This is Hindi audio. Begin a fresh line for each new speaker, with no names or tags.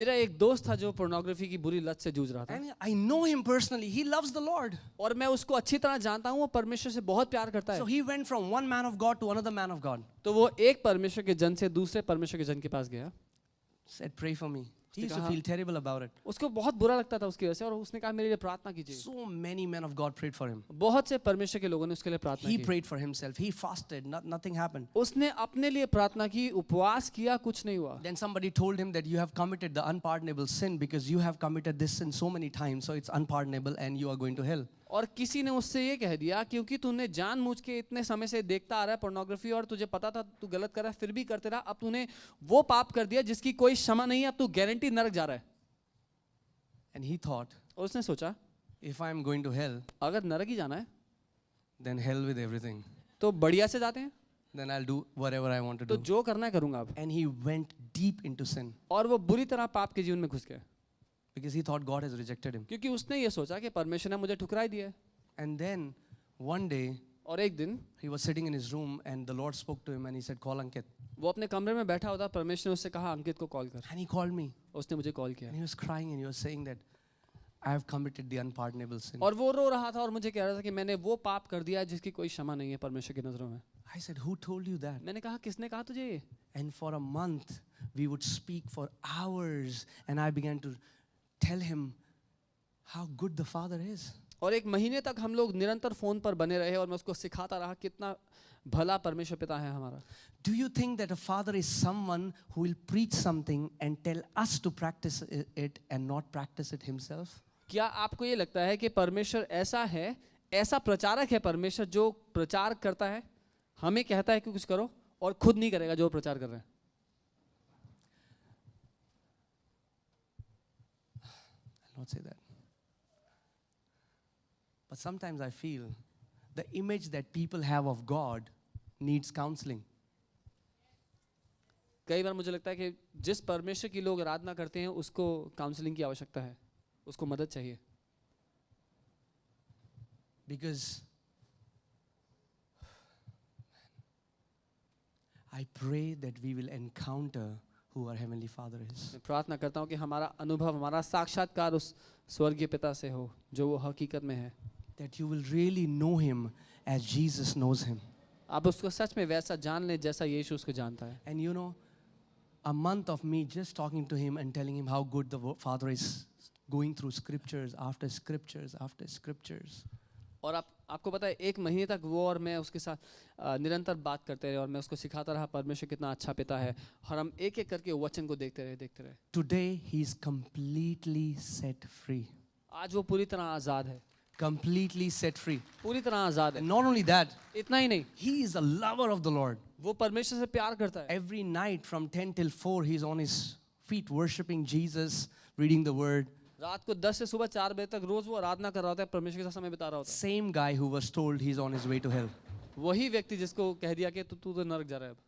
मेरा एक दोस्त था जो पोर्नोग्राफी की बुरी लत से जूझ रहा था,
And I know him personally. He loves the Lord.
और मैं उसको अच्छी तरह जानता हूँ, वो परमेश्वर से बहुत प्यार करता
So
है।
he went from one man of God to another man of God.
तो वो एक परमेश्वर के जन से दूसरे परमेश्वर के जन के पास गया।
Said, pray for me. He used to
कहा-
feel terrible about it.
उसको बहुत बुरा लगता था उसकी वजह से, और उसने कहा मेरे लिए प्रार्थना कीजिए।
So many men of God prayed for him.
बहुत से परमेश्वर के लोगों ने उसके लिए प्रार्थना
He
की।
prayed for himself. He fasted. Nothing happened.
उसने अपने लिए प्रार्थना की, उपवास किया, कुछ नहीं हुआ।
Then somebody told him that you have committed the unpardonable sin because you have committed this sin so many times, so it's unpardonable and you are going to hell.
और किसी ने उससे ये कह दिया क्योंकि तूने जानबूझ के इतने समय से देखता आ रहा है पोर्नोग्राफी, और तुझे पता था तू गलत कर रहा है, फिर भी करते रहा, अब तूने वो पाप कर दिया जिसकी कोई क्षमा नहीं है, अब तू गारंटी नरक जा रहा है।
And he thought,
और उसने सोचा
if I am going to hell,
अगर नरक ही जाना है
then hell with everything.
तो बढ़िया से जाते हैं,
Then I'll do whatever I want to
तो
do.
जो करना है करूंगा अब।
And he went deep into sin
और वो बुरी तरह पाप के जीवन में घुस गया,
because he thought God has rejected him.
क्योंकि उसने ये सोचा कि परमेश्वर ने मुझे ठुकरा दिया है।
And then one day
और एक दिन
he was sitting in his room and the Lord spoke to him and he said, call Ankit.
वो अपने कमरे में बैठा होता, परमेश्वर ने उससे कहा अंकित को कॉल कर।
And he called me
उसने मुझे कॉल किया
and he was crying and he was saying that I have committed the unpardonable sin.
और वो रो रहा था और मुझे कह रहा था कि मैंने वो पाप कर दिया जिसकी कोई क्षमा नहीं है परमेश्वर की नजरों में।
I said, who told you that?
मैंने कहा किसने कहा तुझे ये?
And for a month we would speak for hours and I began to tell him how good the Father is.
और एक महीने तक हम लोग निरंतर फोन पर बने रहे और मैं उसको सिखाता रहा कितना भला परमेश्वर पिता है हमारा।
Do you think that a father is someone who will preach something and tell us to practice it and not practice it himself?
क्या आपको ये लगता है कि परमेश्वर ऐसा है, ऐसा प्रचारक है परमेश्वर जो प्रचार करता है, हमें कहता है कि कुछ करो और खुद नहीं करेगा जो प्रचार कर रहे हैं?
I'll not say that. But sometimes I feel the image that people have of God needs counseling.
कई बार मुझे लगता है कि जिस परमेश्वर की लोग आराधना करते हैं उसको काउंसलिंग की आवश्यकता है, उसको मदद चाहिए।
Because I pray that we will encounter who our Heavenly Father is.
मैं प्रार्थना करता हूँ कि हमारा अनुभव, हमारा साक्षात्कार उस स्वर्गीय पिता से हो जो वो हकीकत में है।
That you will really know Him as Jesus knows Him.
आप उसको सच में वैसा जान लें जैसा यीशु उसको जानता है।
And you know, a month of me just talking to Him and telling Him how good the Father is, going through scriptures after scriptures after scriptures.
और आपको पता है एक महीने तक वो और मैं उसके साथ निरंतर बात करते रहे और मैं उसको सिखाता रहा परमेश्वर कितना अच्छा पिता है, और हम एक एक करके वचन को देखते रहे।
Today He is completely set free.
आज वो पूरी तरह आज़ाद है,
Completely set free.
पूरी तरह आज़ाद है।
And not only that,
इतना ही नहीं,
He is a lover of the Lord.
वो परमेश्वर से प्यार करता है।
Every night from 10 till 4, He's on His feet worshiping Jesus, reading the Word.
रात को 10 से सुबह 4 बजे तक रोज वो आराधना कर रहा होता है, परमेश्वर के साथ समय बिता रहा होता
Same guy who was told he's on his way to hell.
है। वही व्यक्ति जिसको कह दिया कि तू तो नरक जा रहा है अब।